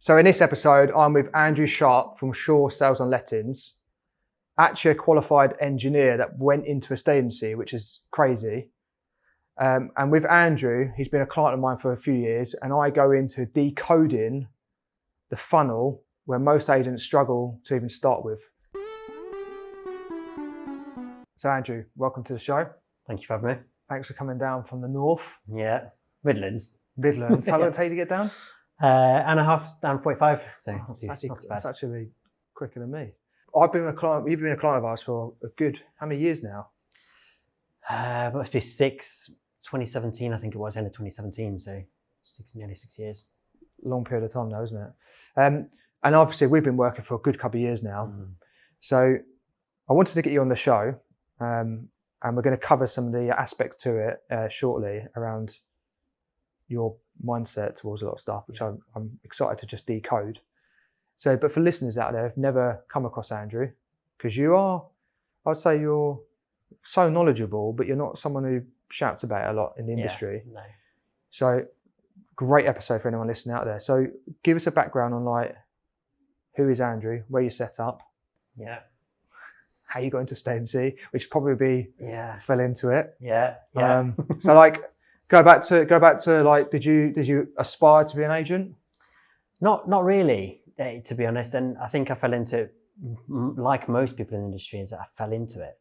So in this episode, I'm with Andrew Sharpe from Shaw Sales and Lettings, actually a qualified engineer that went into a estate agency, which is crazy. And with Andrew, he's been a client of mine for a few years, and I go into decoding the funnel where most agents struggle to even start with. So Andrew, welcome to the show. Thank you for having me. Thanks for coming down from the north. Yeah, Midlands. Midlands. How long did it take to get down? Hour and a half, down 45, so not too bad. It's actually quicker than me. You've been a client of ours for a good, how many years now? Must be 2017, I think it was, end of 2017, so nearly 6 years. Long period of time now, isn't it? And obviously we've been working for a good couple of years now. So I wanted to get you on the show, and we're going to cover some of the aspects to it shortly around your mindset towards a lot of stuff, which I'm excited to just decode. So, but for listeners out there who've never come across Andrew, because I'd say you're so knowledgeable, but you're not someone who shouts about it a lot in the industry. No. So, great episode for anyone listening out there. So, give us a background on like, who is Andrew, where you set up, how you got into estate agency, which probably fell into it. So like, go back to like, did you aspire to be an agent? Not really, to be honest. And I think I fell into it, like most people in the industry, is that I fell into it.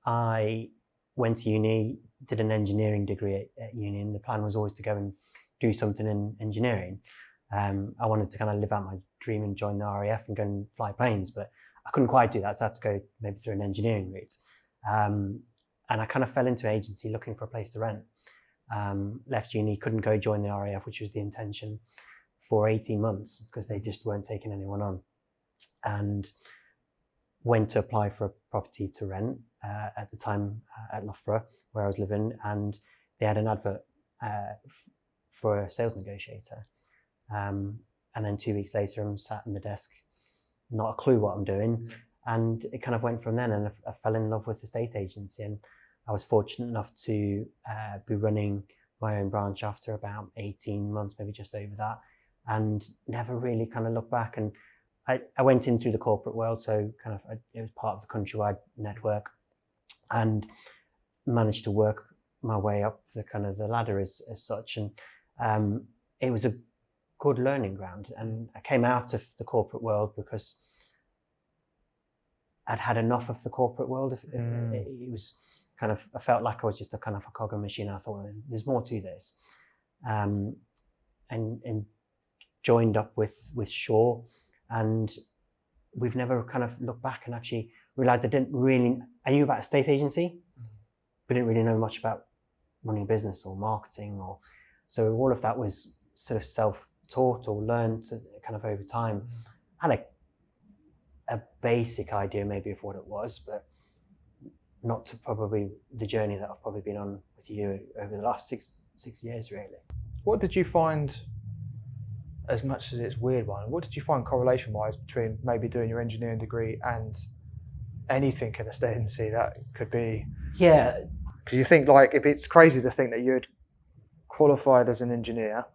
I went to uni, did an engineering degree at uni, and the plan was always to go and do something in engineering. I wanted to kind of live out my dream and join the RAF and go and fly planes, but I couldn't quite do that, so I had to go maybe through an engineering route. And I kind of fell into agency looking for a place to rent. Left uni, couldn't go join the RAF, which was the intention, for 18 months because they just weren't taking anyone on. And went to apply for a property to rent at the time at Loughborough, where I was living, and they had an advert for a sales negotiator. And then 2 weeks later, I'm sat in the desk, not a clue what I'm doing. And it kind of went from then, and I fell in love with the estate agency. And I was fortunate enough to be running my own branch after about 18 months, maybe just over that, and never really kind of looked back. And I went in through the corporate world, so kind of it was part of the Countrywide network, and managed to work my way up the kind of the ladder as such. And it was a good learning ground. And I came out of the corporate world because I'd had enough of the corporate world. It was kind of, I felt like I was just a kind of a cog in a machine. I thought there's more to this, and joined up with Shaw, and we've never kind of looked back and actually realized I knew about estate agency, but didn't really know much about running a business or marketing, so all of that was sort of self-taught or learned kind of over time. Had a basic idea maybe of what it was, but not to probably the journey that I've probably been on with you over the last six years, really. What did you find, as much as it's a weird one, what did you find correlation-wise between maybe doing your engineering degree and anything in a estate agency that could be? Yeah. Because you think, like, if it's crazy to think that you'd qualified as an engineer,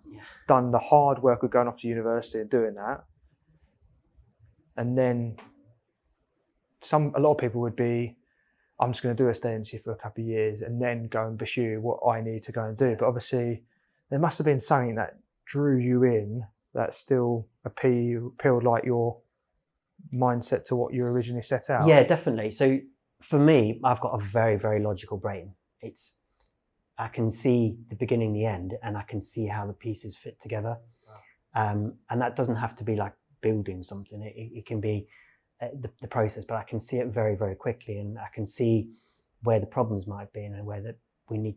done the hard work of going off to university and doing that, and then a lot of people would be, I'm just going to do a estate agency for a couple of years and then go and pursue what I need to go and do. But obviously, there must have been something that drew you in that still appealed like your mindset to what you originally set out. Yeah, definitely. So for me, I've got a very, very logical brain. I can see the beginning, the end, and I can see how the pieces fit together. Wow. And that doesn't have to be like building something. It can be the process, but I can see it very, very quickly, and I can see where the problems might be and where that we need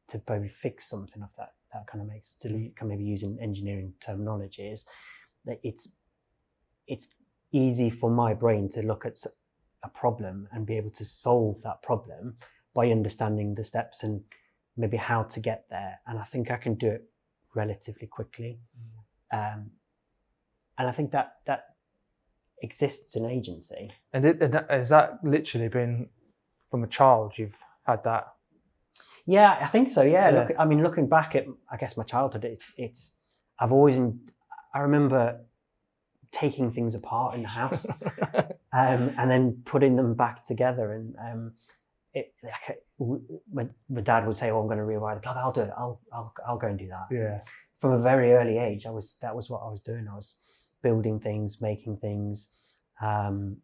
to maybe fix something of that. That kind of makes, to maybe using engineering terminology, is that it's easy for my brain to look at a problem and be able to solve that problem by understanding the steps and maybe how to get there. And I think I can do it relatively quickly. And I think that exists in agency. And has that literally been from a child you've had that? Yeah, I think so. Yeah. Looking back at, I guess, my childhood, it's I've always I remember taking things apart in the house and then putting them back together. And my dad would say, "Oh, I'm going to rewire the plug." "I'll do it. I'll go and do that." Yeah. From a very early age, that was what I was doing. I was building things, making things, and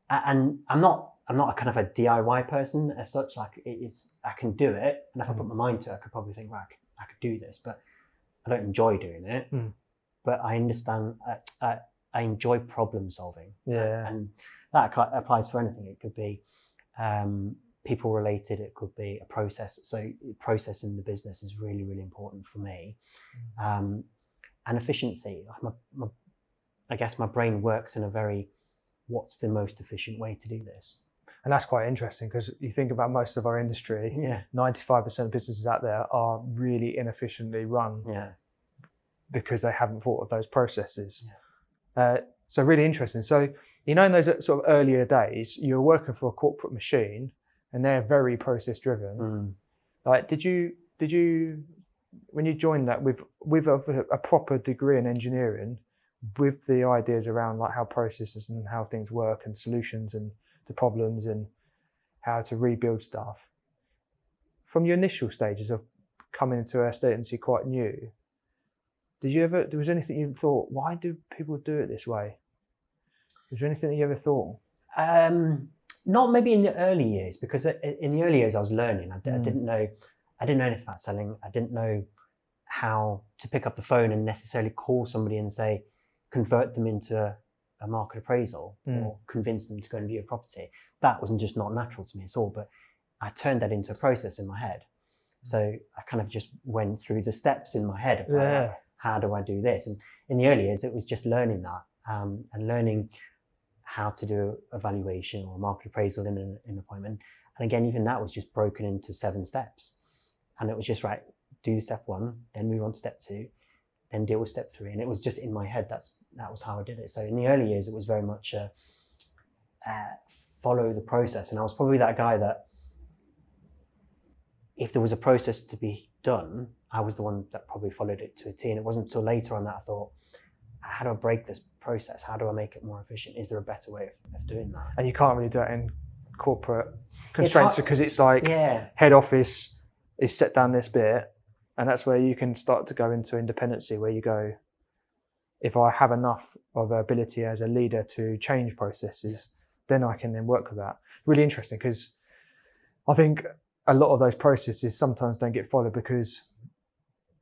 I'm not a kind of a DIY person as such. Like I can do it, and if I put my mind to it, I could probably think, right, I could do this, but I don't enjoy doing it. But I understand. I enjoy problem solving. Yeah. And that applies for anything. It could be people related. It could be a process. So process in the business is really, really important for me. And efficiency. I guess my brain works in a very, what's the most efficient way to do this? And that's quite interesting, because you think about most of our industry, 95% of businesses out there are really inefficiently run because they haven't thought of those processes. So really interesting. So, in those sort of earlier days, you were working for a corporate machine and they're very process driven. Like, did you, when you joined that with a proper degree in engineering, with the ideas around like how processes and how things work and solutions and to problems and how to rebuild stuff, from your initial stages of coming into our agency quite new, there was anything you thought, why do people do it this way? Was there anything that you ever thought? Not maybe in the early years, because in the early years I was learning. I didn't know anything about selling. I didn't know how to pick up the phone and necessarily call somebody and say, convert them into a market appraisal or convince them to go and view a property. That was just not natural to me at all. But I turned that into a process in my head. So I kind of just went through the steps in my head of how do I do this? And in the early years, it was just learning that and learning how to do a valuation or a market appraisal in an appointment. And again, even that was just broken into 7 steps. And it was just, right, do step 1, then move on to step 2, then deal with step 3. And it was just in my head, that was how I did it. So in the early years, it was very much follow the process. And I was probably that guy that if there was a process to be done, I was the one that probably followed it to a T. And it wasn't until later on that I thought, how do I break this process? How do I make it more efficient? Is there a better way of doing that? And you can't really do it in corporate constraints, because it's like head office is set down this bit, and that's where you can start to go into independency, where you go, if I have enough of ability as a leader to change processes, then I can then work with that. Really interesting, because I think a lot of those processes sometimes don't get followed because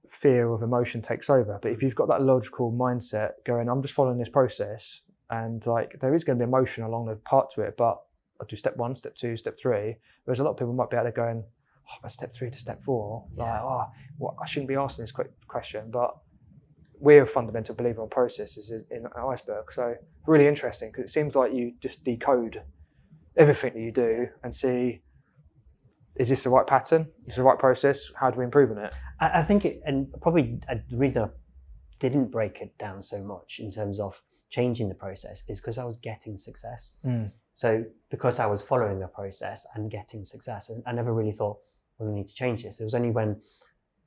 fear of emotion takes over. But if you've got that logical mindset going, I'm just following this process, and like there is going to be emotion along the part to it, but I'll do step 1, step 2, step 3. Whereas a lot of people might be out there going, oh, but step 3 to step 4, like, oh, well, I shouldn't be asking this question. But we're a fundamental believer on processes in Iceberg. So really interesting, because it seems like you just decode everything that you do and see, is this the right pattern? Is this the right process? How do we improve on it? I think and probably the reason I didn't break it down so much in terms of changing the process is because I was getting success. So because I was following the process and getting success, I never really thought, well, we need to change this. It was only when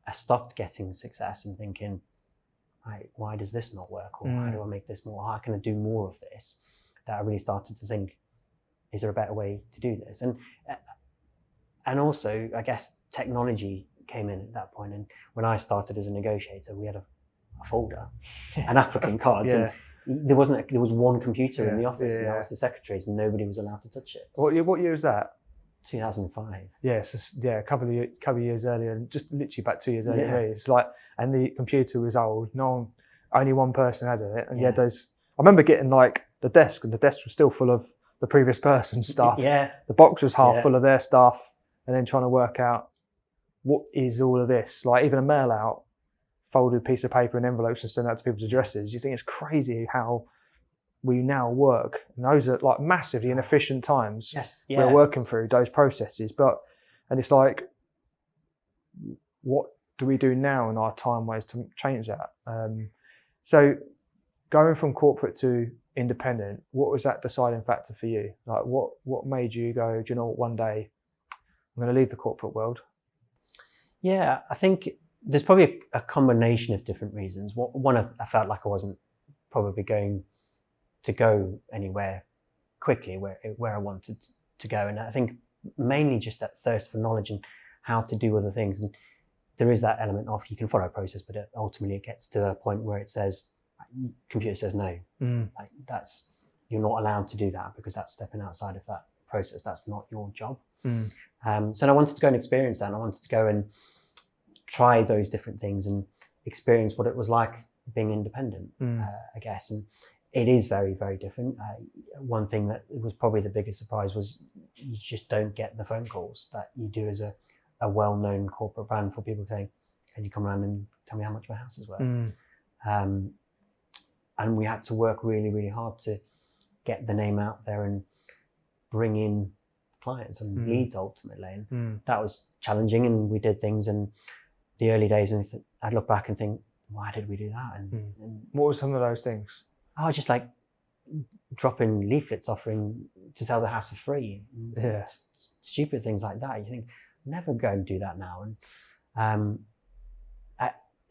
I stopped getting success and thinking, right, why does this not work? Or how do I make this more? How can I do more of this? That I really started to think, is there a better way to do this? And also, I guess technology came in at that point. And when I started as a negotiator, we had a folder and applicant cards. And there was one computer in the office, and that was the secretary's, and nobody was allowed to touch it. What year was that? 2005. Yes, a couple of years earlier, just literally about 2 years earlier. It's like, and the computer was old. Only one person had it, and those. I remember getting like the desk, and the desk was still full of the previous person's stuff. The box was half full of their stuff, and then trying to work out what is all of this. Like even a mail out, folded piece of paper and envelopes and send out to people's addresses. You think it's crazy how we now work. And those are like massively inefficient times we're working through those processes. And it's like, what do we do now in our time ways to change that? So going from corporate to independent, what was that deciding factor for you? Like what made you go, do you know what, one day I'm going to leave the corporate world? Yeah, I think there's probably a combination of different reasons. One, I felt like I wasn't probably going to go anywhere quickly where I wanted to go. And I think mainly just that thirst for knowledge and how to do other things. And there is that element of you can follow a process, but ultimately it gets to a point where it says, computer says no. Like you're not allowed to do that because that's stepping outside of that process. That's not your job. So I wanted to go and experience that. And I wanted to go and try those different things and experience what it was like being independent, I guess. And it is very, very different. One thing that was probably the biggest surprise was you just don't get the phone calls that you do as a well-known corporate brand for people saying, can you come around and tell me how much my house is worth? And we had to work really, really hard to get the name out there and bring in clients and leads ultimately. And that was challenging, and we did things. And the early days, and I'd look back and think, why did we do that? And what were some of those things? I was just like dropping leaflets offering to sell the house for free. Yeah. Stupid things like that. You think, never go and do that now. And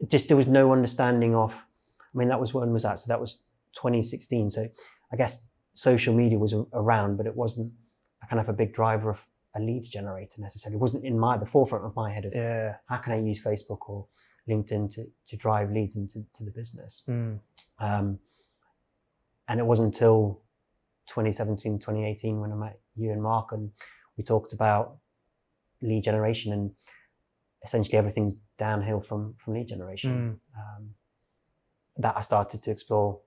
there was no understanding of, I mean, that was when was that? So that was 2016. So I guess social media was around, but it wasn't a kind of a big driver of a leads generator necessarily. It wasn't in the forefront of my head of how can I use Facebook or LinkedIn to drive leads into the business. And it wasn't until 2017, 2018 when I met you and Mark and we talked about lead generation, and essentially everything's downhill from lead generation. That I started to explore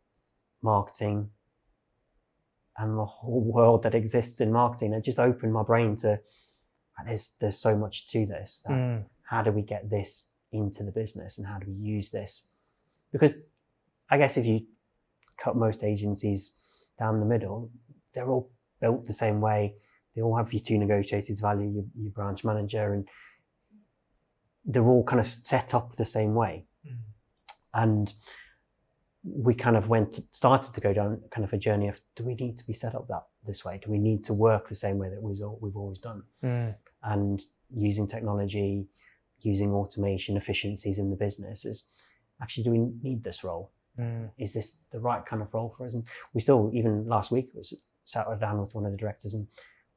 marketing and the whole world that exists in marketing. It just opened my brain to, there's so much to this. How do we get this into the business and how do we use this? Because I guess if you cut most agencies down the middle, they're all built the same way. They all have your two negotiators value, your branch manager, and they're all kind of set up the same way. And we kind of started to go down kind of a journey of, do we need to be set up this way? Do we need to work the same way that we've always done? And using technology, using automation, efficiencies in the business is, actually, do we need this role? Is this the right kind of role for us? And we still, even last week, sat down with one of the directors and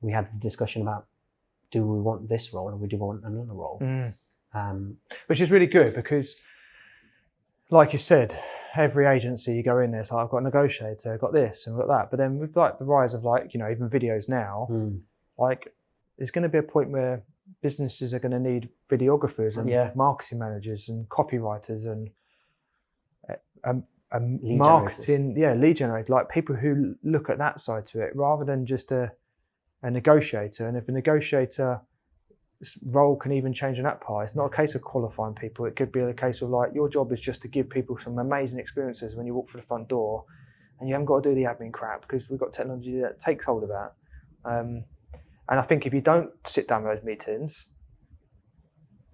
we had the discussion about, do we want this role or do we want another role? Which is really good because, like you said, every agency you go in there, it's like, I've got a negotiator, I've got this and I've got that. But then with like the rise of like, you know, even videos now, like there's going to be a point where businesses are going to need videographers and marketing managers and copywriters and marketing, lead generators, like people who look at that side to it rather than just a negotiator. And if a negotiator role can even change in that part, it's not a case of qualifying people. It could be a case of like, your job is just to give people some amazing experiences when you walk through the front door, and you haven't got to do the admin crap because we've got technology that takes hold of that. And I think if you don't sit down with those meetings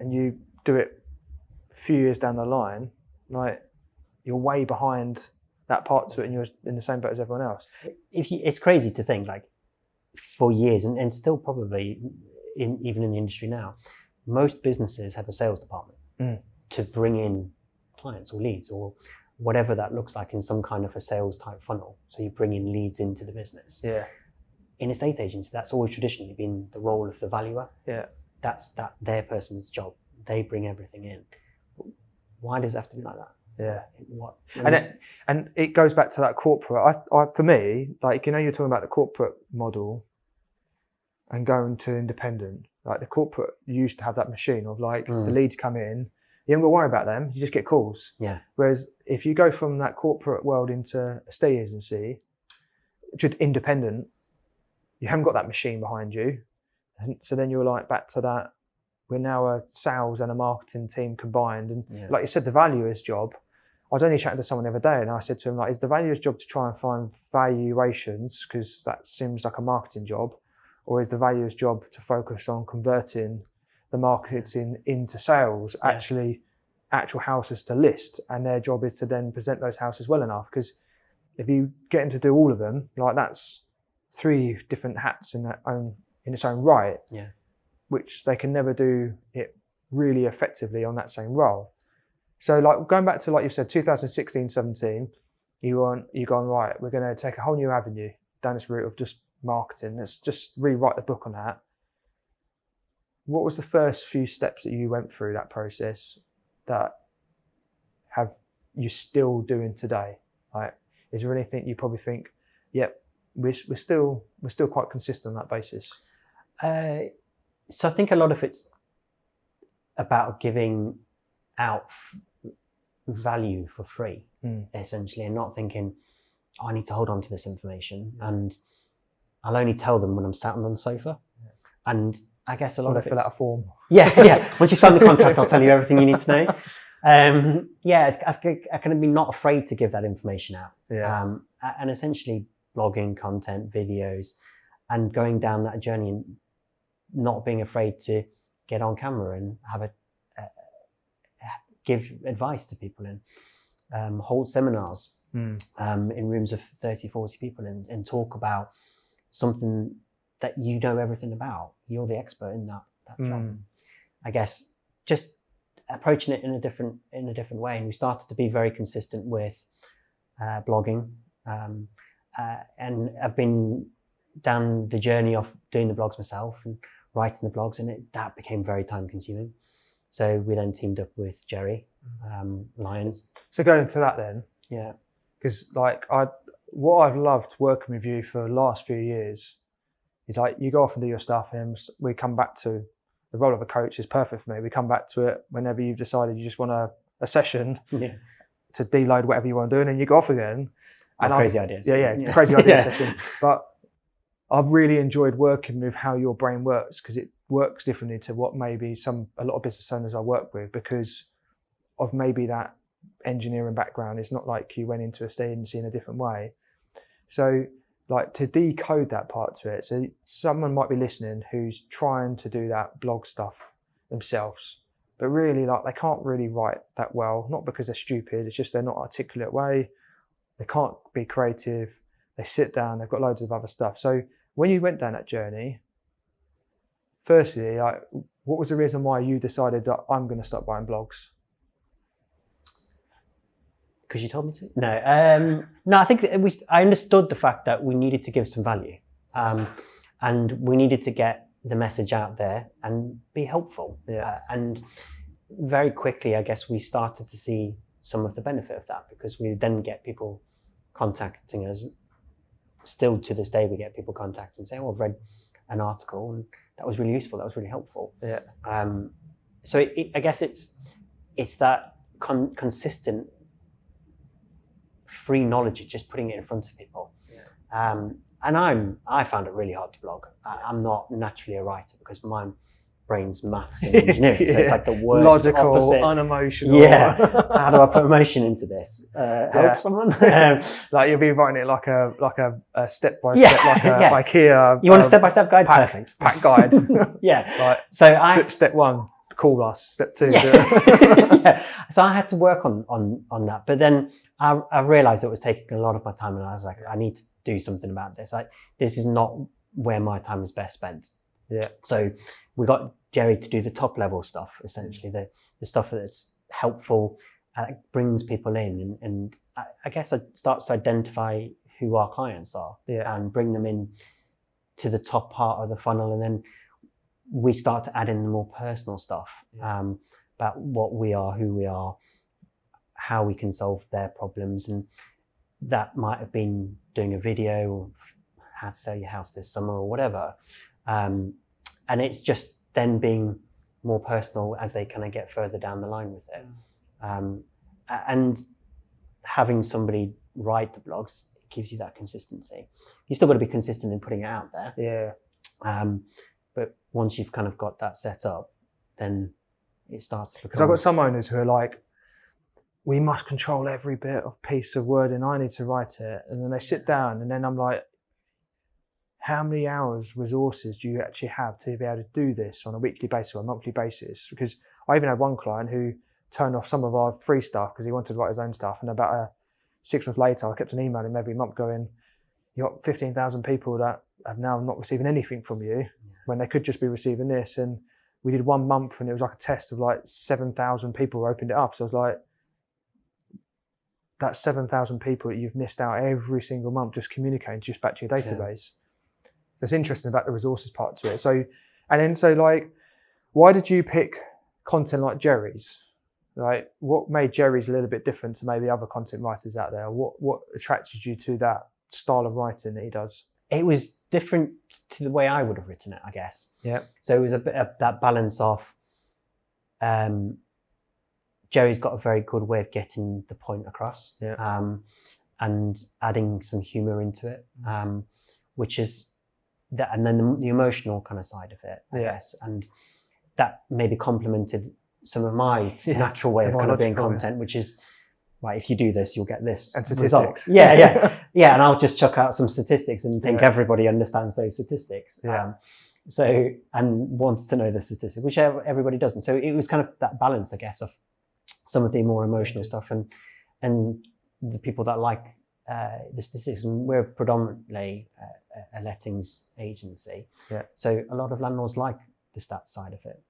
and you do it a few years down the line, like, you're way behind that part to it and you're in the same boat as everyone else. It's crazy to think, like, for years, and still probably even in the industry now, most businesses have a sales department to bring in clients or leads or whatever that looks like in some kind of a sales type funnel. So you bring in leads into the business. In estate agency, that's always traditionally been the role of the valuer. That's their person's job. They bring everything in. Why does it have to be like that? And it goes back to that corporate. For me, like, you know, you're talking about the corporate model and going to independent. Like, the corporate used to have that machine of like the leads come in, you haven't got to worry about them, you just get calls. Whereas if you go from that corporate world into a state agency, just independent, you haven't got that machine behind you. And so then you're like back to that, we're now a sales and a marketing team combined. And like you said, the valuer's job, I was only chatting to someone the other day and I said to him, like, is the valuer's job to try and find valuations, because that seems like a marketing job, or is the valuer's job to focus on converting the marketing into sales, actual houses to list, and their job is to then present those houses well enough? Because if you get them to do all of them, like, that's 3 different hats in its own right, which they can never do it really effectively on that same role. So like going back to, like you said, 2016, 17, you're going, right, we're going to take a whole new avenue down this route of just marketing. Let's just rewrite the book on that. What was the first few steps that you went through that process that have you still doing today? Like, is there anything you probably think, yep, we're still quite consistent on that basis? So I think a lot of it's about giving out value for free, essentially, and not thinking, oh, I need to hold on to this information, and I'll only tell them when I'm sat on the sofa. And I guess a lot of fill out a form. Yeah. Once you sign the contract, I'll tell you everything you need to know. I can be not afraid to give that information out. Yeah. And essentially blogging content, videos, and going down that journey and not being afraid to get on camera and have give advice to people and hold seminars in rooms of 30, 40 people and talk about something that you know everything about. You're the expert in that job. I guess just approaching it in a different way. And we started to be very consistent with blogging, and I've been down the journey of doing the blogs myself and writing the blogs, and that became very time consuming. So we then teamed up with Jerry Lyons. So going into that then, yeah, because like what I've loved working with you for the last few years is like you go off and do your stuff, and we come back to the role of a coach is perfect for me. We come back to it whenever you've decided you just want a session to deload whatever you want to do, and then you go off again. And crazy ideas. Yeah, crazy idea session. But I've really enjoyed working with how your brain works, because it works differently to what maybe a lot of business owners I work with, because of maybe that engineering background. It's not like you went into a agency in a different way. So like to decode that part to it. So someone might be listening who's trying to do that blog stuff themselves, but really like they can't really write that well, not because they're stupid, it's just they're not articulate way. They can't be creative. They sit down, they've got loads of other stuff. So when you went down that journey, firstly, like, what was the reason why you decided that I'm going to start writing blogs? Because you told me to? No, I think I understood the fact that we needed to give some value, and we needed to get the message out there and be helpful. And very quickly, I guess we started to see some of the benefit of that, because we then get people contacting us. Still to this day, we get people contacting and saying, "Oh, I've read an article and that was really useful. That was really helpful." So I guess it's that consistent free knowledge of just putting it in front of people. And I found it really hard to blog. I'm not naturally a writer because my brain's maths and engineering, so it's like the worst logical, opposite. Unemotional. How do I put emotion into this? Help someone. Like you'll be writing it like a step by step, like a IKEA. You want a step by step guide? Perfect. Pack guide. Like, so step 1, call us. Step 2. So I had to work on that, but then I realized it was taking a lot of my time, and I was like, I need to do something about this. This is not where my time is best spent. So we got Jerry to do the top level stuff, essentially the stuff that's helpful, brings people in, and I guess it starts to identify who our clients are and bring them in to the top part of the funnel, and then we start to add in the more personal stuff about what we are, who we are, how we can solve their problems, and that might have been doing a video of how to sell your house this summer or whatever. And it's just then being more personal as they kind of get further down the line with it. And having somebody write the blogs gives you that consistency. You still got to be consistent in putting it out there. But once you've kind of got that set up, then it starts to become... Because I've got some owners who are like, we must control every bit of piece of wording. I need to write it. And then they sit down, and then I'm like, how many hours, resources do you actually have to be able to do this on a weekly basis or a monthly basis? Because I even had one client who turned off some of our free stuff because he wanted to write his own stuff. And about 6 months later, I kept on emailing him every month going, you got 15,000 people that have now not receiving anything from you when they could just be receiving this. And we did 1 month and it was like a test of like 7,000 people who opened it up. So I was like, that's 7,000 people that you've missed out every single month just communicating just back to your database. It's interesting about the resources part to it. So like, why did you pick content like Jerry's? Like, what made Jerry's a little bit different to maybe other content writers out there? What attracted you to that style of writing that he does? It was different to the way I would have written it, I guess. Yeah. So it was a bit of that balance of, Jerry's got a very good way of getting the point across, and adding some humor into it, which is that, and then the emotional kind of side of it, I guess, and that maybe complemented some of my natural way of kind of being content, which is, right, if you do this, you'll get this. And statistics. Yeah. And I'll just chuck out some statistics and think everybody understands those statistics. So, and wants to know the statistics, which everybody doesn't. So it was kind of that balance, I guess, of some of the more emotional stuff and the people that like the statistics. And we're predominantly a lettings agency. So a lot of landlords like the stats side of it,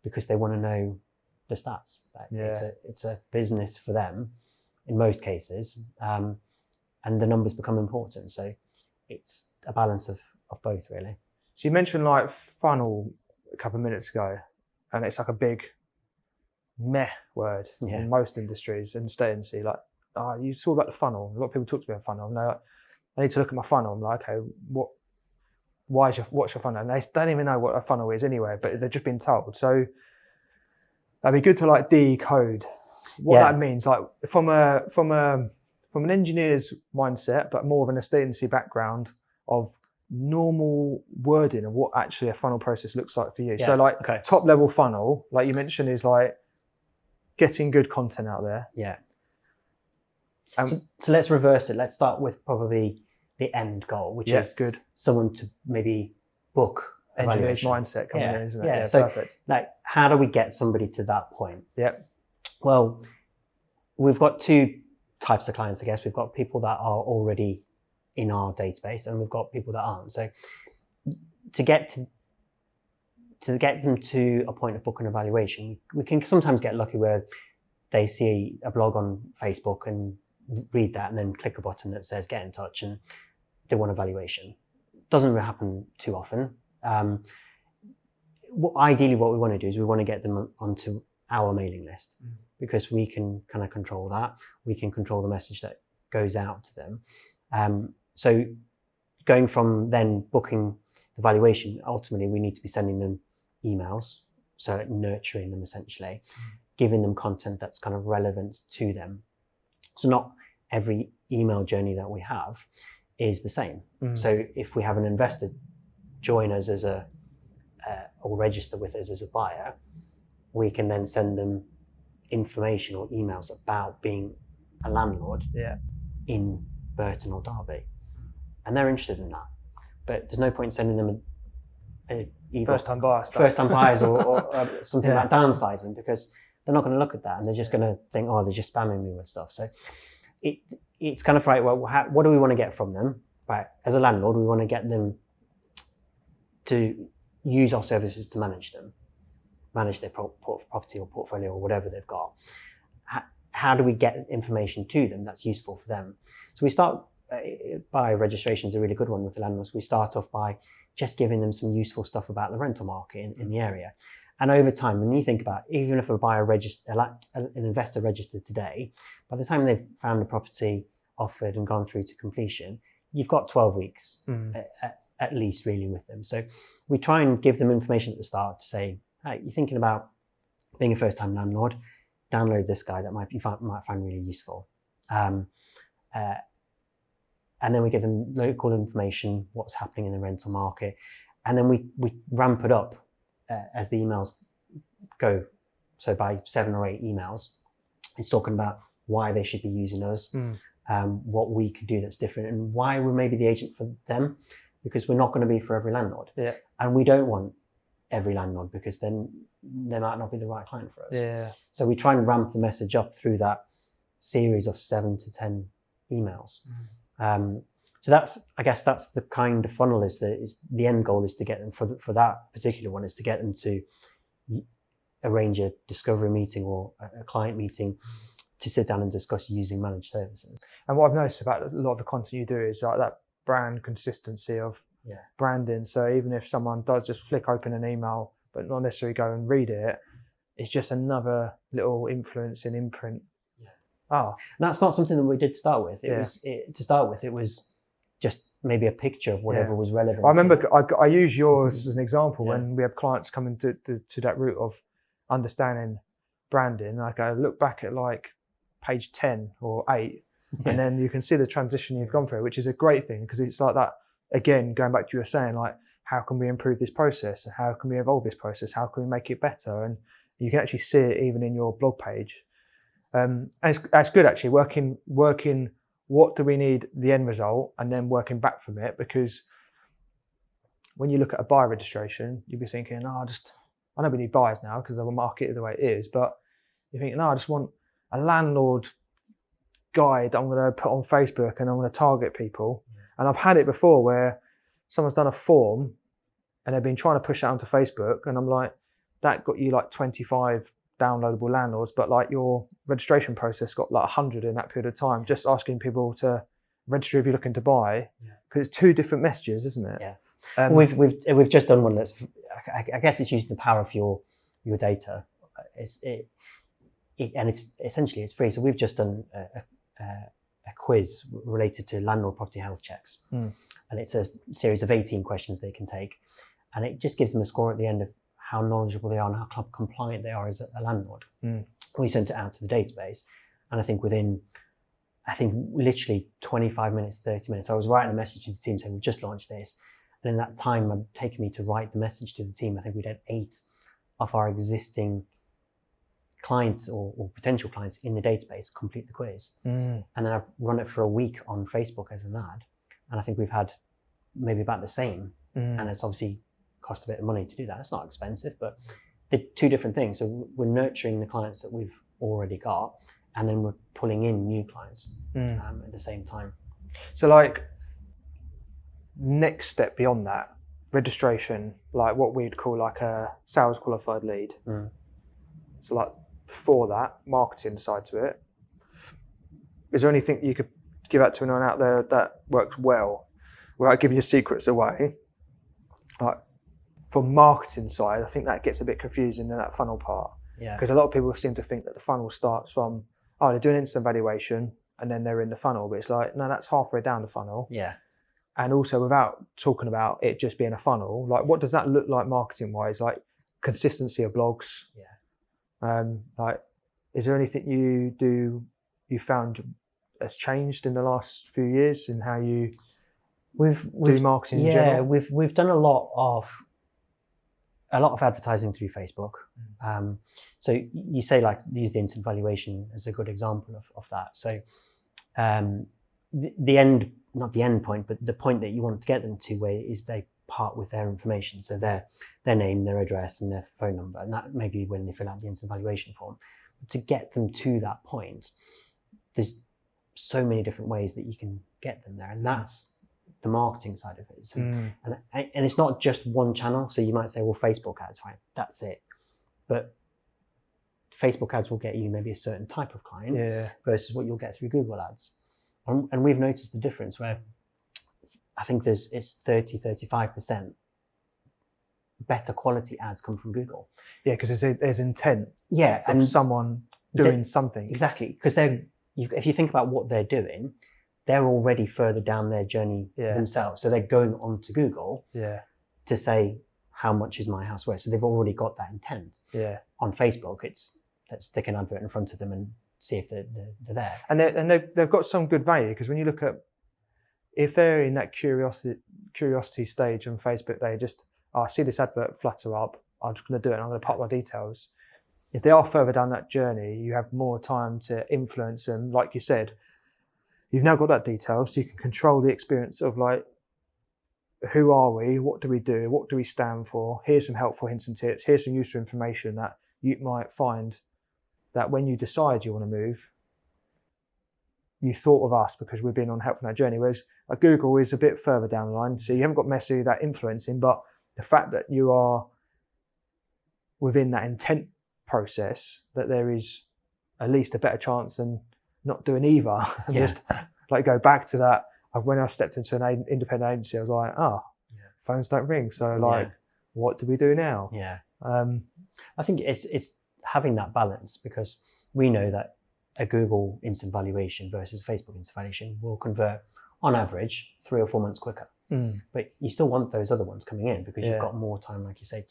because they want to know the stats. It's a business for them in most cases, and the numbers become important. So it's a balance of both, really. So you mentioned like funnel a couple of minutes ago, and it's like a big meh word in most industries and estate agency. Like, you talk about the funnel. A lot of people talk to me about funnel. And they're like, I need to look at my funnel. I'm like, okay, what's your funnel? And they don't even know what a funnel is anyway, but they're just being told. So that'd be good to like decode what that means, like from an engineer's mindset, but more of an estate agency background of normal wording of what actually a funnel process looks like for you. So like top level funnel, like you mentioned, is like getting good content out there. So let's reverse it. Let's start with probably the end goal, which is good. Someone to maybe book engineer's evaluation. mindset coming in, isn't it? Yeah, so perfect. Like, how do we get somebody to that point? Well, we've got two types of clients, I guess. We've got people that are already in our database, and we've got people that aren't. So to get them to a point of booking evaluation, we can sometimes get lucky where they see a blog on Facebook and read that and then click a button that says get in touch and they want evaluation. Doesn't really happen too often. Ideally what we want to do is we want to get them onto our mailing list, because we can kind of control that. We can control the message that goes out to them. So going from then booking the valuation, ultimately we need to be sending them emails, so nurturing them essentially, giving them content that's kind of relevant to them. So not every email journey that we have is the same. So if we have an investor join us as or register with us as a buyer, we can then send them information or emails about being a landlord in Burton or Derby, and they're interested in that. But there's no point sending them either first-time buyers, or something like downsizing, because they're not going to look at that and they're just going to think, oh, they're just spamming me with stuff. So it's kind of right. Well, what do we want to get from them? Right, as a landlord, we want to get them to use our services to manage their property or portfolio or whatever they've got. How do we get information to them that's useful for them? So we start by registration is a really good one with the landlords. We start off by just giving them some useful stuff about the rental market in the area. And over time, when you think about, even if a buyer an investor registered today, by the time they've found a property, offered and gone through to completion, you've got 12 weeks at least really with them. So we try and give them information at the start to say, hey, you're thinking about being a first-time landlord, download this guide that you might find really useful. And then we give them local information, what's happening in the rental market. And then we ramp it up as the emails go. So by 7 or 8 emails, it's talking about why they should be using us, what we could do that's different, and why we're maybe the agent for them, because we're not going to be for every landlord. And we don't want every landlord, because then they might not be the right client for us. So we try and ramp the message up through that series of 7 to 10 emails. So I guess that's the kind of funnel is the end goal is to get them for that particular one is to get them to arrange a discovery meeting or a client meeting to sit down and discuss using managed services. And what I've noticed about a lot of the content you do is like that brand consistency of branding. So even if someone does just flick open an email, but not necessarily go and read it, it's just another little influence and imprint. Yeah. Oh, and that's not something that we did start with. It was just maybe a picture of whatever was relevant. I remember I use yours as an example when we have clients coming to that route of understanding branding. Like I look back at like page 10 or 8, and then you can see the transition you've gone through, which is a great thing because it's like that, again, going back to what you were saying, like, how can we improve this process? How can we evolve this process? How can we make it better? And you can actually see it even in your blog page. And it's good actually, working what do we need the end result and then working back from it, because when you look at a buyer registration, you'd be thinking, I know we need buyers now because the market is the way it is, but you're thinking, I just want a landlord guide that I'm going to put on Facebook and I'm going to target people. And I've had it before where someone's done a form and they've been trying to push it onto Facebook, and I'm like, that got you like 25 downloadable landlords, but like your registration process got like 100 in that period of time, just asking people to register if you're looking to buy, because it's 2 different messages, isn't it? Yeah. We've just done one that's, I guess it's using the power of your data. And it's essentially it's free. So we've just done a quiz related to landlord property health checks, and it's a series of 18 questions they can take, and it just gives them a score at the end of how knowledgeable they are and how compliant they are as a landlord. We sent it out to the database, and I think within literally 25 minutes, 30 minutes, I was writing a message to the team saying, we've just launched this. And in that time, it had taken me to write the message to the team. I think we'd had 8 of our existing clients or potential clients in the database complete the quiz. And then I've run it for a week on Facebook as an ad. And I think we've had maybe about the same. And it's obviously cost a bit of money to do that. It's not expensive, but they're 2 different things. So we're nurturing the clients that we've already got, and then we're pulling in new clients at the same time. So like next step beyond that, registration, like what we'd call like a sales qualified lead. So like before that, marketing side to it. Is there anything you could give out to anyone out there that works well without giving your secrets away? Like for marketing side, I think that gets a bit confusing in that funnel part. Yeah. Because a lot of people seem to think that the funnel starts from, they're doing instant valuation and then they're in the funnel. But it's like, no, that's halfway down the funnel. Yeah. And also without talking about it just being a funnel, like what does that look like marketing wise? Like consistency of blogs. Like, is there anything you found has changed in the last few years in how you do marketing in general? We've done a lot of advertising through Facebook. So you say like use the instant valuation as a good example of that. So the end, not the end point, but the point that you want to get them to where is they part with their information. So their name, their address and their phone number. And that may be when they fill out the instant valuation form. But to get them to that point, there's so many different ways that you can get them there. And that's the marketing side of it. So, and it's not just one channel. So you might say, well, Facebook ads, fine, that's it. But Facebook ads will get you maybe a certain type of client versus what you'll get through Google ads. And we've noticed the difference where I think it's 30-35% better quality ads come from Google. Yeah, because there's intent. Yeah, of someone doing something. Exactly, because if you think about what they're doing, they're already further down their journey themselves. So they're going on to Google to say, how much is my house worth? So they've already got that intent. Yeah. On Facebook, let's stick an advert in front of them and see if they're there. And they've got some good value, because when you look at, if they're in that curiosity stage on Facebook, they just, I see this advert flutter up, I'm just going to do it and I'm going to pop my details. If they are further down that journey, you have more time to influence them. Like you said, you've now got that detail, so you can control the experience of like, who are we? What do we do? What do we stand for? Here's some helpful hints and tips. Here's some useful information that you might find that when you decide you want to move, you thought of us because we've been on Help from That Journey, whereas Google is a bit further down the line. So you haven't got necessarily that influencing, but the fact that you are within that intent process, that there is at least a better chance than not doing either. And just like go back to that. When I stepped into an independent agency, I was like, phones don't ring. So like, what do we do now? Yeah. I think it's having that balance, because we know that a Google instant valuation versus Facebook instant valuation will convert on average 3 or 4 months quicker. But you still want those other ones coming in, because you've got more time, like you say,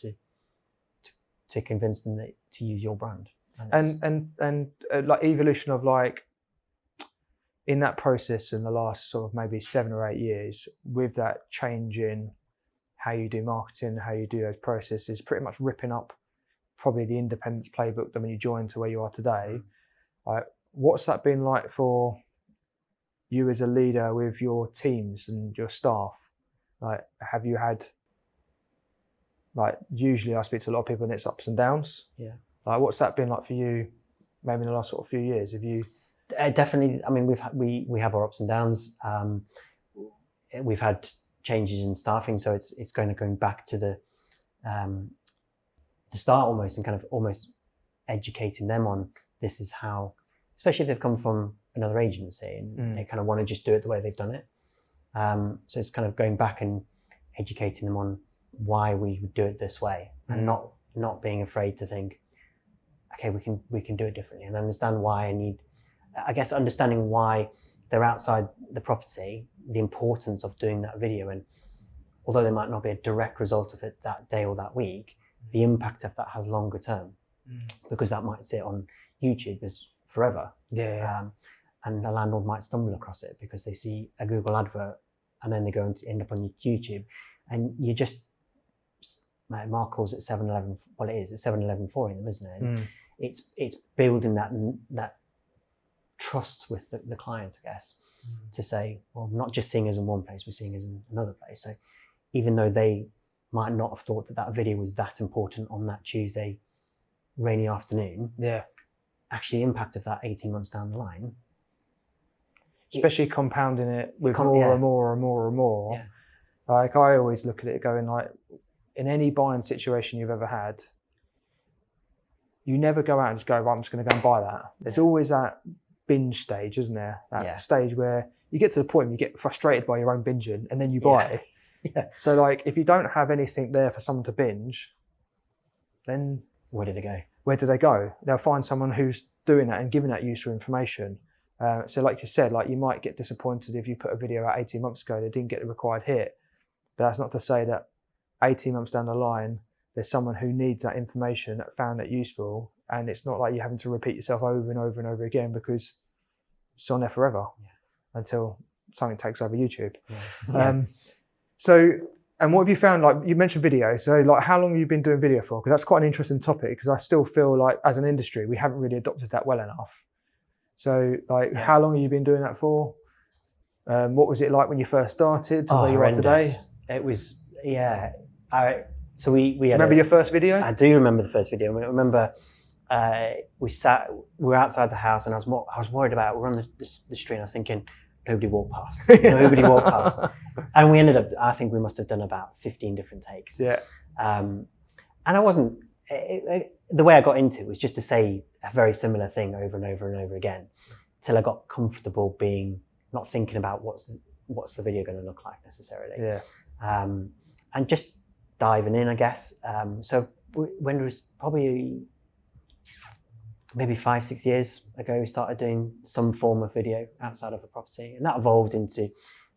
to convince them to use your brand. And like evolution of like, in that process in the last sort of maybe 7 or 8 years, with that change in how you do marketing, how you do those processes, pretty much ripping up probably the independence playbook that when you joined to where you are today. What's that been like for you as a leader with your teams and your staff? Like, have you had, like, usually I speak to a lot of people and it's ups and downs. Yeah. Like, what's that been like for you maybe in the last sort of few years? Have you... Definitely. I mean, we have our ups and downs. We've had changes in staffing, so it's going back to the start almost, and kind of almost educating them on this is how, especially if they've come from another agency and they kind of want to just do it the way they've done it. So it's kind of going back and educating them on why we would do it this way, and not being afraid to think, okay, we can do it differently, and understand why understanding why they're outside the property, the importance of doing that video. And although there might not be a direct result of it that day or that week, the impact of that has longer term, because that might sit on YouTube as forever. And the landlord might stumble across it because they see a Google advert and then they go and end up on YouTube. And you just, Mark calls it 7-11, well it is, it's 7-11 for them, isn't it? And it's building that trust with the client, I guess, to say, well, not just seeing us in one place, we're seeing us in another place. So even though they might not have thought that video was that important on that Tuesday rainy afternoon, actually the impact of that 18 months down the line, especially compounding it with more and more and more and more. Like, I always look at it going like, in any buying situation you've ever had, you never go out and just go, well, I'm just going to go and buy that. There's always that binge stage, isn't there? That stage where you get to the point where you get frustrated by your own binging and then you buy it. So like, if you don't have anything there for someone to binge, then where do they go? Where do they go? They'll find someone who's doing that and giving that useful information. So like you said, like, you might get disappointed if you put a video out 18 months ago that didn't get the required hit. But that's not to say that 18 months down the line, there's someone who needs that information, that found it useful, and it's not like you're having to repeat yourself over and over and over again, because it's on there forever until something takes over YouTube. So, and what have you found? Like, you mentioned video. So like, how long have you been doing video for? Because that's quite an interesting topic, because I still feel like as an industry, we haven't really adopted that well enough. So like, how long have you been doing that for? What was it like when you first started to where you are today? It was, so we remember your first video? I do remember the first video. I remember we were outside the house, and I was worried about, we're on the street, and I was thinking, nobody walked past. Nobody walked past. And we ended up, I think we must have done about 15 different takes. And I wasn't, the way I got into it was just to say a very similar thing over and over and over again, till I got comfortable not thinking about what's the video going to look like necessarily. And just diving in, I guess. So when it was probably maybe 5-6 years ago, we started doing some form of video outside of a property, and that evolved into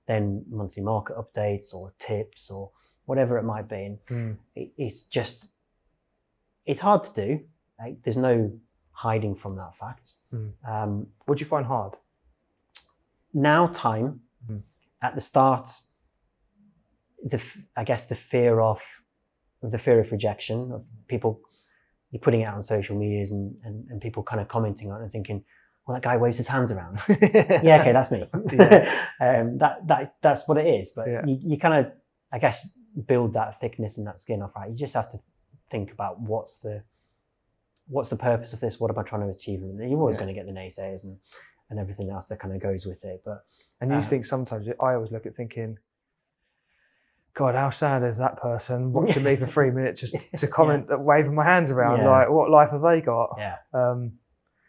then monthly market updates or tips or whatever it might be. And it's hard to do. Like, there's no hiding from that fact. What do you find hard? Now, time. At the start, I guess the fear of rejection, of people, you're putting it out on social medias and people kind of commenting on it and thinking, well, that guy waves his hands around. Yeah, okay, that's me. That's what it is. But you kind of, I guess, build that thickness and that skin off, right? You just have to think about what's the purpose of this? What am I trying to achieve? And you're always going to get the naysayers, and everything else that kind of goes with it. But And you think sometimes, I always look at thinking, God, how sad is that person watching me for 3 minutes just to comment, waving my hands around, like, what life have they got? Yeah.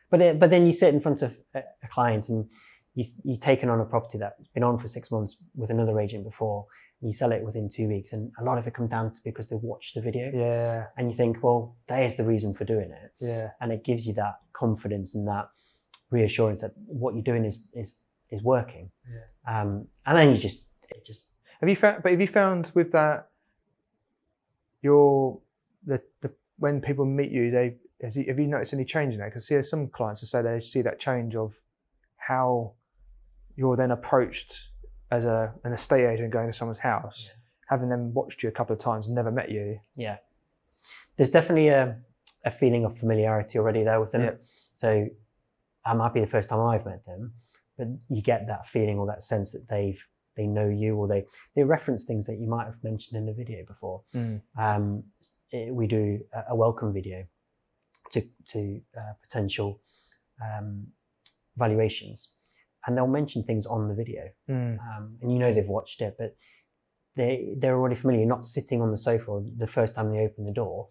But then you sit in front of a client and you've taken on a property that's been on for 6 months with another agent before, and you sell it within 2 weeks, and a lot of it comes down to because they watched the video. Yeah. And you think, well, there's the reason for doing it. Yeah. And it gives you that confidence and that reassurance that what you're doing is working. Yeah. And then it just. Have you found with that, when people meet you, have you noticed any change in that? Because some clients will say they see that change of how you're then approached as an estate agent going to someone's house, having them watched you a couple of times and never met you. Yeah, there's definitely a feeling of familiarity already there with them. Yeah. So it might be the first time I've met them, but you get that feeling or that sense that they know you, or they reference things that you might have mentioned in the video before. We do a welcome video to potential valuations, and they'll mention things on the video, and they've watched it, but they're already familiar. You're not sitting on the sofa or the first time they open the door.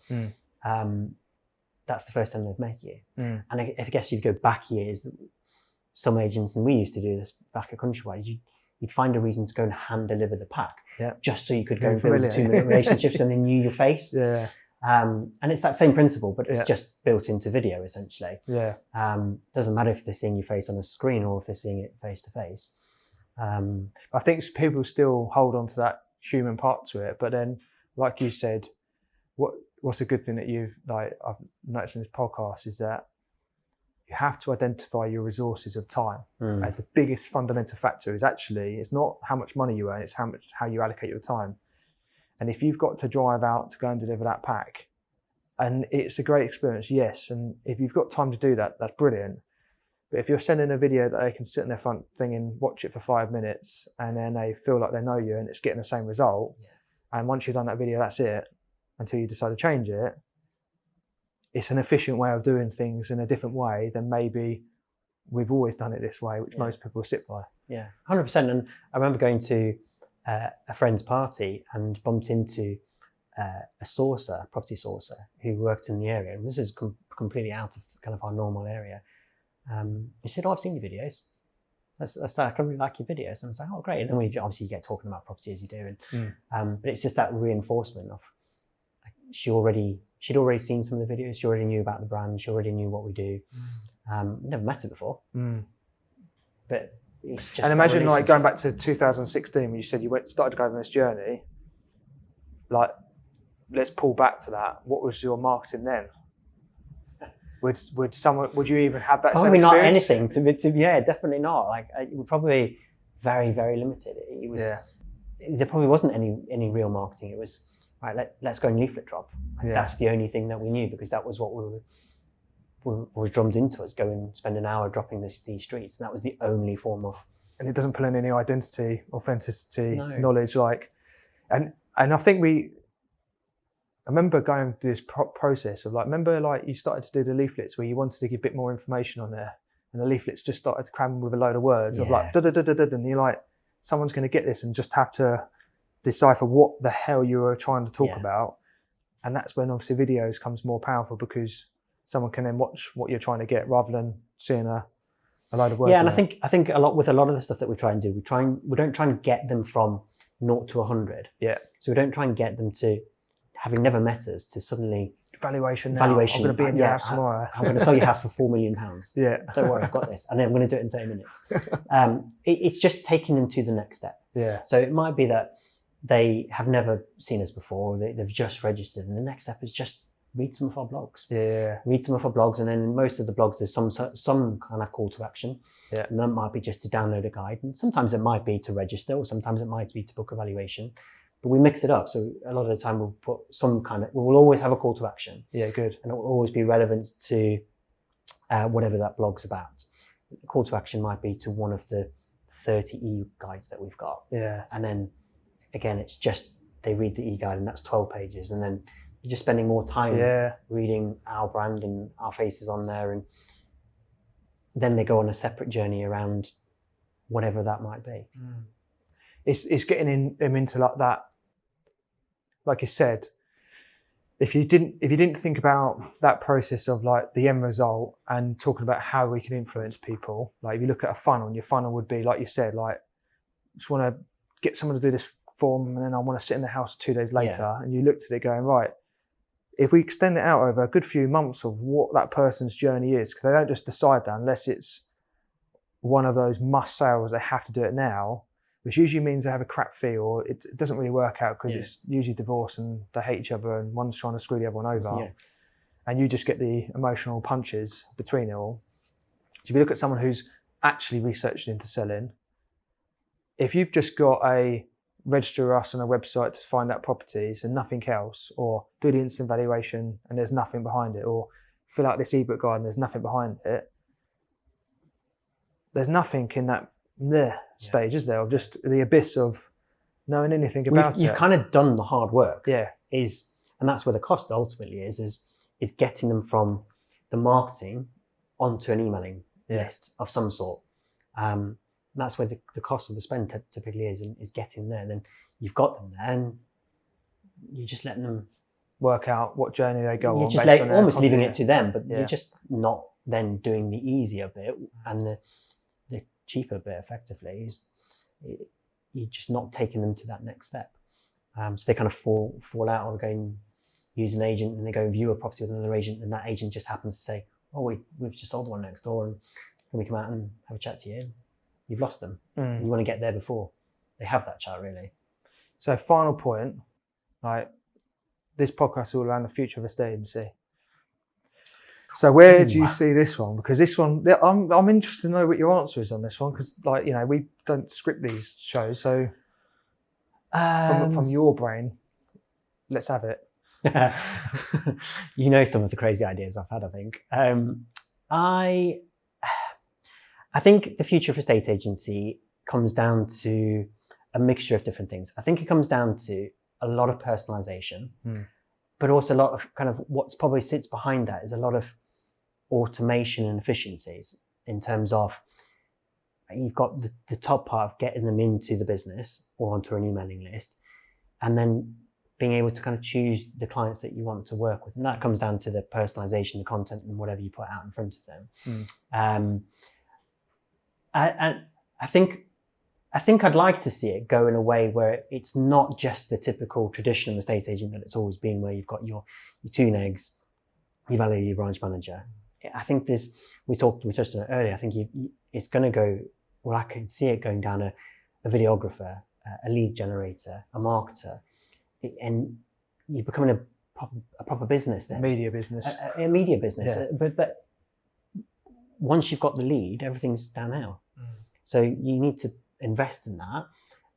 That's the first time they've met you. And I guess you'd go back years. Some agents, and we used to do this back at Countrywide, you'd find a reason to go and hand deliver the pack, just so you could go and build 2-minute relationships and they knew your face. Yeah. And it's that same principle, but it's just built into video essentially. Yeah. Doesn't matter if they're seeing your face on a screen or if they're seeing it face to face. I think people still hold on to that human part to it, but then, like you said, what's a good thing that I've noticed in this podcast is that you have to identify your resources of time as the biggest fundamental factor. It's not how much money you earn, it's how you allocate your time. And if you've got to drive out to go and deliver that pack, and it's a great experience, yes, and if you've got time to do that, that's brilliant. But if you're sending a video that they can sit in their front thing and watch it for 5 minutes, and then they feel like they know you and it's getting the same result, and once you've done that video, that's it, until you decide to change it, it's an efficient way of doing things in a different way than maybe we've always done it this way, which most people sit by. Yeah, 100%. And I remember going to a friend's party and bumped into a property sourcer who worked in the area. And this is completely out of kind of our normal area. He said, I've seen your videos. I really like your videos. And I was like, oh, great. And then we obviously get talking about property as you do. And but it's just that reinforcement of she'd already seen some of the videos. She already knew about the brand. She already knew what we do. Never met her before. But it's just. And imagine going back to 2016 when you said you started to go on this journey. Let's pull back to that. What was your marketing then? Would you even have that? Probably same experience? Not anything. Yeah, definitely not. It would probably very, very limited. It was. Yeah. There probably wasn't any real marketing. It was right. Let's go and leaflet drop. That's the only thing that we knew, because that was what was drummed into us. Go and spend an hour dropping these streets, and that was the only form of. And it doesn't pull in any identity, authenticity, knowledge. And I think I remember going through this process of you started to do the leaflets where you wanted to give a bit more information on there, and the leaflets just started to cram with a load of words of and you're like, someone's going to get this and just have to decipher what the hell you were trying to talk about. And that's when obviously videos comes more powerful, because someone can then watch what you're trying to get rather than seeing a load of words. Yeah, and I think a lot of the stuff that we try and do, we don't try and get them from 0 to 100. Yeah. So we don't try and get them to, having never met us, to suddenly valuation. I'm going to be in your house tomorrow. I'm going to sell your house for £4 million. Yeah. Don't worry, I've got this. And then I'm going to do it in 30 minutes. It's just taking them to the next step. Yeah. So it might be that they have never seen us before, they've just registered, and the next step is just read some of our blogs. Yeah. Read some of our blogs, and then in most of the blogs there's some kind of call to action. Yeah. And that might be just to download a guide, and sometimes it might be to register, or sometimes it might be to book a valuation. But we mix it up, so a lot of the time we'll put we'll always have a call to action. Yeah, good. And it will always be relevant to whatever that blog's about. The call to action might be to one of the 30 e-guides that we've got. Yeah. And then again, it's just they read the e-guide, and that's 12 pages, and then you're just spending more time reading our brand and our faces on there, and then they go on a separate journey around whatever that might be. It's getting them into like that, like you said, if you didn't think about that process of like the end result and talking about how we can influence people, like if you look at a funnel, and your funnel would be, like you said, like just want to get someone to do this form and then I want to sit in the house 2 days later, and you looked at it going, right, if we extend it out over a good few months of what that person's journey is, because they don't just decide that unless it's one of those must sales, they have to do it now, which usually means they have a crap fee, or it doesn't really work out because it's usually divorce and they hate each other and one's trying to screw the other one over, and you just get the emotional punches between it all. So if you look at someone who's actually researched into selling, if you've just got a register us on a website to find out properties and nothing else, or do the instant valuation and there's nothing behind it, or fill out this ebook guide and there's nothing behind it, there's nothing in that stage, is there, of just the abyss of knowing anything about it. You've kind of done the hard work. Yeah. And that's where the cost ultimately is getting them from the marketing onto an emailing list of some sort. That's where the cost of the spend typically is getting there. And then you've got them there, and you're just letting them work out what journey they go on. You're just almost leaving it to them, but you're just not then doing the easier bit and the cheaper bit. Effectively, you're just not taking them to that next step. So they kind of fall out, or go and use an agent, and they go and view a property with another agent, and that agent just happens to say, "Oh, we've just sold the one next door, and can we come out and have a chat to you?" You've lost them. You want to get there before they have that chat, really. So final point, like this podcast is all around the future of estate agency. So where do you see this one? Because this one, I'm interested to know what your answer is on this one, because like, you know, we don't script these shows. So from your brain, let's have it. You know, some of the crazy ideas I've had, I think. I think the future of estate agency comes down to a mixture of different things. I think it comes down to a lot of personalization, but also a lot of kind of what's probably sits behind that is a lot of automation and efficiencies, in terms of you've got the top part of getting them into the business or onto an emailing list, and then being able to kind of choose the clients that you want to work with. And that comes down to the personalization, the content, and whatever you put out in front of them. I think I'd like to see it go in a way where it's not just the typical traditional estate agent that it's always been, where you've got your two negs, your valuer, your branch manager. I think we touched on it earlier. I think it's going to go, well, I can see it going down a videographer, a lead generator, a marketer, and you're becoming a proper business then. Media business. A media business. Yeah. But once you've got the lead, everything's downhill. So you need to invest in that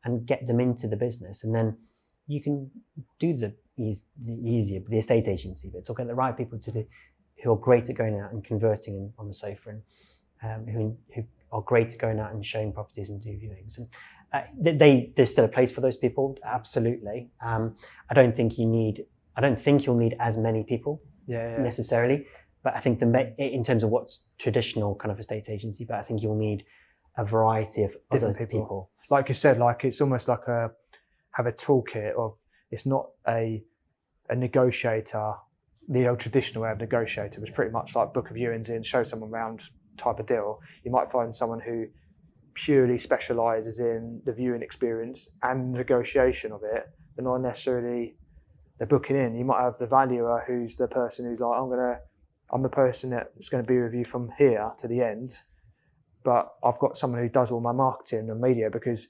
and get them into the business, and then you can do the easier, the estate agency bits, or get the right people to do, who are great at going out and converting on the sofa, and who are great at going out and showing properties and do viewings. And there's still a place for those people, absolutely. I don't think you'll need as many people necessarily, but I think in terms of what's traditional kind of estate agency, but I think you'll need a variety of different people. Like you said, like it's almost like have a toolkit of, it's not a negotiator. The old traditional way of negotiator was pretty much like book of viewings in, show someone around type of deal. You might find someone who purely specialises in the viewing experience and negotiation of it, but not necessarily the booking in. You might have the valuer who's the person who's like, I'm the person that's going to be with you from here to the end, but I've got someone who does all my marketing and media because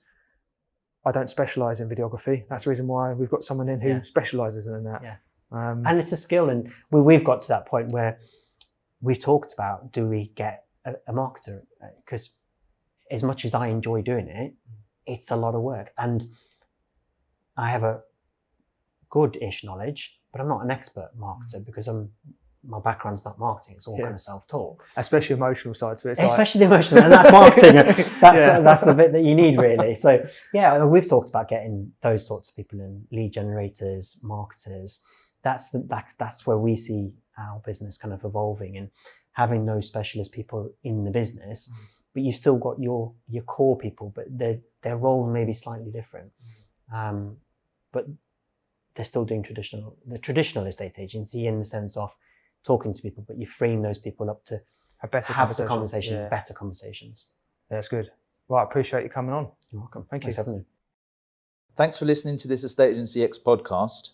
I don't specialise in videography. That's the reason why we've got someone in who specialises in that. Yeah. And it's a skill, and we've got to that point where we've talked about, do we get a marketer? Because as much as I enjoy doing it, it's a lot of work, and I have a good-ish knowledge, but I'm not an expert marketer because my background's not marketing. It's all kind of self-taught. Especially emotional side to it. Especially the emotional, and that's marketing. That's the bit that you need, really. So yeah, we've talked about getting those sorts of people in, lead generators, marketers. That's where we see our business kind of evolving, and having those specialist people in the business, but you still got your core people, but their role may be slightly different. But they're still doing the traditional estate agency in the sense of talking to people, but you're freeing those people up to have better better conversations. Yeah, that's good. Well, I appreciate you coming on. You're welcome. Thank you. Thanks for having me. Thanks for listening to this Estate Agency X podcast.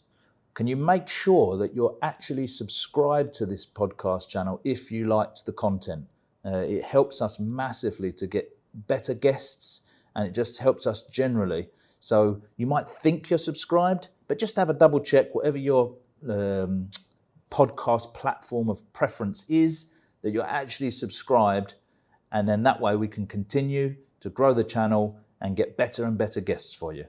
Can you make sure that you're actually subscribed to this podcast channel if you liked the content? It helps us massively to get better guests, and it just helps us generally. So you might think you're subscribed, but just have a double check whatever your podcast platform of preference is, that you're actually subscribed, and then that way we can continue to grow the channel and get better and better guests for you.